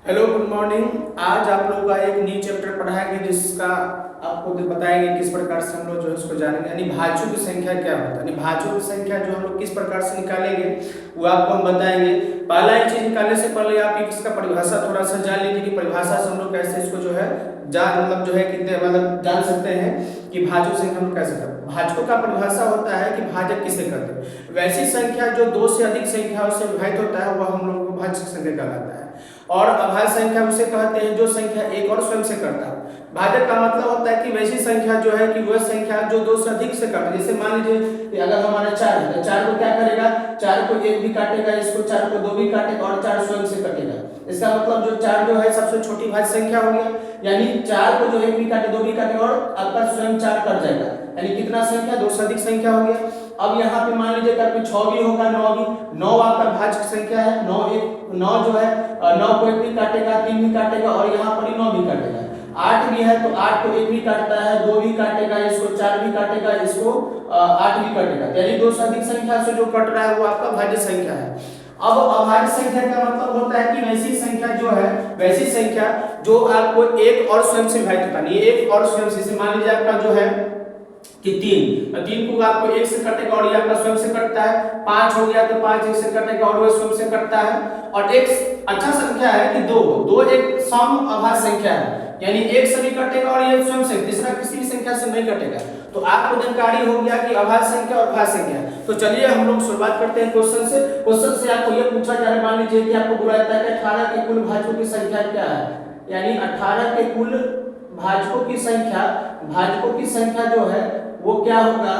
Hello good morning. आज आप लोग का एक न्यू चैप्टर पढ़ाएंगे जिसका आपको बताएंगे किस प्रकार से हम लोग जो है उसको जानेंगे, यानी भाज्यों की संख्या क्या होता है। यानी भाज्यों की संख्या जो हम लोग किस प्रकार से निकालेंगे वो आपको हम बताएंगे। पहला एक चीज निकालने से पहले आप इसका परिभाषा थोड़ा सा जान लीजिए कि परिभाषा से हम लोग कैसे इसको जो है जान मतलब जो है कितने मतलब जान सकते हैं कि भाज्यों संख्या हम लोग कैसे करते हैं। भाजकों का परिभाषा होता है कि भाजक किसे कहते हैं, वैसी संख्या जो दो से अधिक संख्याओं से विभाजित होता है वह हम लोग को भाज्य संख्या कहलाता है। और अभाज्य संख्या उसे कहते हैं जो संख्या एक और स्वयं से करता है। भाजक का मतलब होता है कि वैसी संख्या जो है कि वह संख्या जो दो से अधिक से करता है। जैसे मान लीजिए कि अगर हमारा 4 है तो 4 को क्या करेगा, 4 को एक भी काटेगा, इसको 4 को दो भी काटेगा और 4 स्वयं से कटेगा। इसका मतलब जो 4 जो है सबसे छोटी भाज्य संख्या हो गया, यानी 4 को जो एक भी काटे दो भी काटे और आपका स्वयं 4 कट जाएगा, यानी कितना संख्या दो से अधिक संख्या हो गया। अब यहाँ पे मान लीजिए कि 6 भी होगा, 9 भी, 9 आपका भाज्य संख्या है। 9 जो है 9 को एक भी काटेगा, 3 भी काटेगा और यहाँ पर 9 भी काटेगा। 8 भी है तो 8 को एक भी काटता है, 2 भी काटेगा, इसको 4 भी काटेगा, इसको 8 भी काटेगा, यानी दो से अधिक संख्या से जो कट रहा है वो आपका भाज्य संख्या है। अब अभाज्य संख्या का मतलब होता है कि वैसी संख्या जो है, वैसी संख्या जो आपको एक और स्वयं से विभाजित होता है। एक और स्वयं से, मान लीजिए आपका जो है कि 3 को आपको एक से कटेगा और ये आपका स्वयं से कटता है। 5 हो गया तो 5 एक से कटेगा और वो स्वयं से कटता है। और एक अच्छा संख्या है कि 2 एक सम अभाज्य संख्या है, यानी एक से भी कटेगा और ये स्वयं से, तीसरा किसी भी संख्या से नहीं कटेगा। तो आपको जानकारी हो गया कि अभाज्य संख्या और भाज्य संख्या। तो चलिए हम लोग शुरुआत करते हैं क्वेश्चन से। क्वेश्चन से आपको ये पूछा जा रहा है, मान लीजिए कि आपको बोला जाता है कि 18 के कुल भाजकों की संख्या क्या है, यानी 18 के कुल भाजकों की संख्या जो है वो क्या होगा,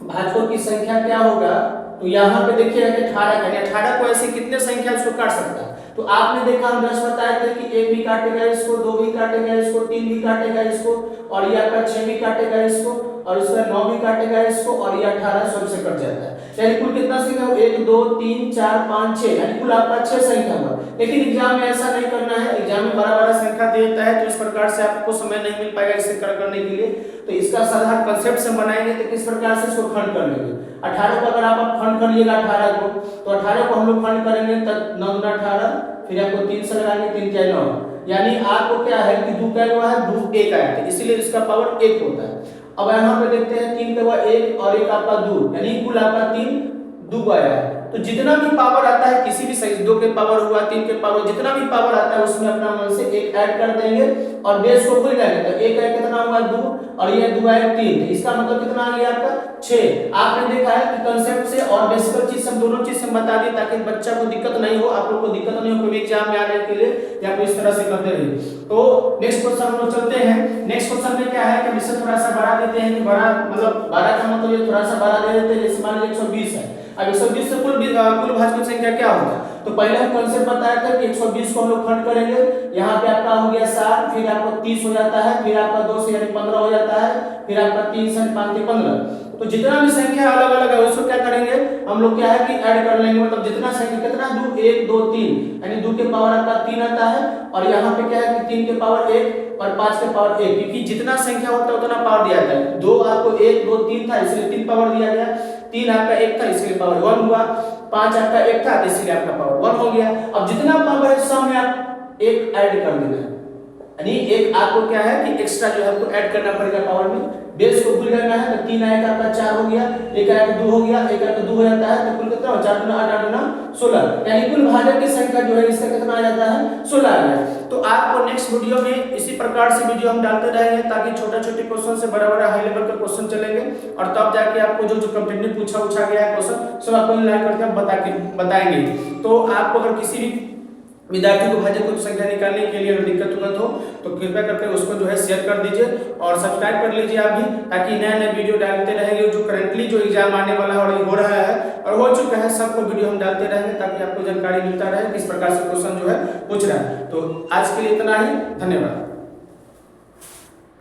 भाजकों की संख्या क्या होगा। तो यहाँ पे देखिएगा कि 18 को ऐसे कितने संख्या उसको काट सकता है। तो आपने देखा हम 10 बताए थे कि एक भी काटेगा इसको, 2 भी काटेगा इसको, 3 भी काटेगा इसको और ये आपका 6 भी काटेगा इसको और इसका 9 भी काटेगा इसको और ये 18 स्वयं से कट जाता है। यानी कुल कितना संख्या हो, 1 2 3 4 5 6, यानी कुल आपका 6 संख्या हुआ। लेकिन एग्जाम में ऐसा नहीं करना है, एग्जाम में बड़ा संख्या देता है तो इस प्रकार से आपको समय नहीं मिल पाएगा इसे करने के लिए। तो इसका साधारण कंसेप्ट से बनाएंगे तो किस प्रकार से इसको खंड कर लेंगे। 18 को अगर आप खंड कर लीजिएगा 18 को, तो 18 को हम लोग खंड करेंगे तब 9 गुना 18, फिर आपको 3 से लगाएंगे, 3 4 9, यानी आपको क्या है कि 2 क्या हुआ है, 2 1 आया था, इसीलिए इसका पावर 1 होता है। अब यहाँ पे देखते हैं 3 का हुआ 1 और 1 आपका 2, यानी कुल आपका 3 2 आया है। तो जितना भी पावर आता है किसी भी संख्या, 2 के पावर हुआ, 3 के पावर, जितना भी पावर आता है उसमें अपना मन से 1 ऐड कर देंगे और बेस को भूल जाएंगे। तो 1 है कितना हुआ 2 और ये 2 है 3, इसका मतलब कितना आ गया आपका 6। आपने देखा है कि कांसेप्ट से और बेसिकल चीज सब दोनों चीज से बता दी ताकि बच्चा को दिक्कत नहीं हो, आप लोग को दिक्कत नहीं हो कोई एग्जाम में आने के लिए या कोई इस तरह से करते रहिए। तो नेक्स्ट क्वेश्चन हम लोग चलते हैं। नेक्स्ट क्वेश्चन में क्या है कि इसे थोड़ा सा बढ़ा देते हैं कि बड़ा मतलब 12 का मतलब ये थोड़ा सा बढ़ा दे देते हैं। जैसे मान लीजिए 120 है, अब 120 से कुल भाज्य संख्या क्या होगा। तो पहले हम कांसेप्ट बताया था कि 120 को हम लोग खंड करेंगे, यहाँ पे आपका हो गया 7, फिर आपको 30 हो जाता है, फिर आपका 2 से यानी 15 हो जाता है, फिर आपका 3 से 5 से 15। तो जितना भी संख्या अलग अलग है उसको क्या करेंगे हम लोग क्या है कि ऐड कर लेंगे। मतलब जितना संख्या कितना 2 1 2 3, यानी 2 के पावर आपका 3 आता है और यहाँ पे क्या है कि 3 के पावर 1 और 5 के पावर 1, क्योंकि जितना संख्या होता है उतना पावर दिया जाता है। 2 आपको 1 2 3 था इसलिए 3 पावर दिया गया, 3 आपका 1 था इसलिए पावर 1 हुआ, 5 आपका 1 था इसलिए आपका पावर 1 हो गया। अब जितना पावर है सब में आप 1 ऐड कर देना है, यानी एक आपको क्या है कि एक्स्ट्रा जो है आपको ऐड करना पड़ेगा पावर में। बेस को भूल जाना है तो 3 आएगा आपका 4 हो गया, 1 आएगा 2 हो गया, 1 आएगा 2 हो जाता है, तो कुल कितना हो 4 गुना 8 8 गुना 16, यानी कुल भाजक की संख्या जो है इसका कितना आ जाता है 16 आ गया। तो आपको नेक्स्ट वीडियो में इसी प्रकार से वीडियो हम डालते रहेंगे ताकि छोटे-छोटे क्वेश्चन से बड़ा हाई लेवल का क्वेश्चन चलेंगे और तब जाके आपको जो कंप्लीटली पूछा गया है क्वेश्चन सब आपको लाइव करके बताएंगे। तो आपको अगर किसी भी विद्यार्थी को भाज्य कुछ संख्या निकालने के लिए दिक्कत हो तो कृपया करके उसको जो है शेयर कर दीजिए और सब्सक्राइब कर लीजिए आप भी, ताकि नए नए वीडियो डालते रहेंगे। जो करंटली जो एग्जाम आने वाला है और हो रहा है और हो चुका है सबको वीडियो हम डालते रहेंगे ताकि आपको जानकारी मिलता रहे किस प्रकार से क्वेश्चन जो है पूछ रहा है। तो आज के लिए इतना ही, धन्यवाद।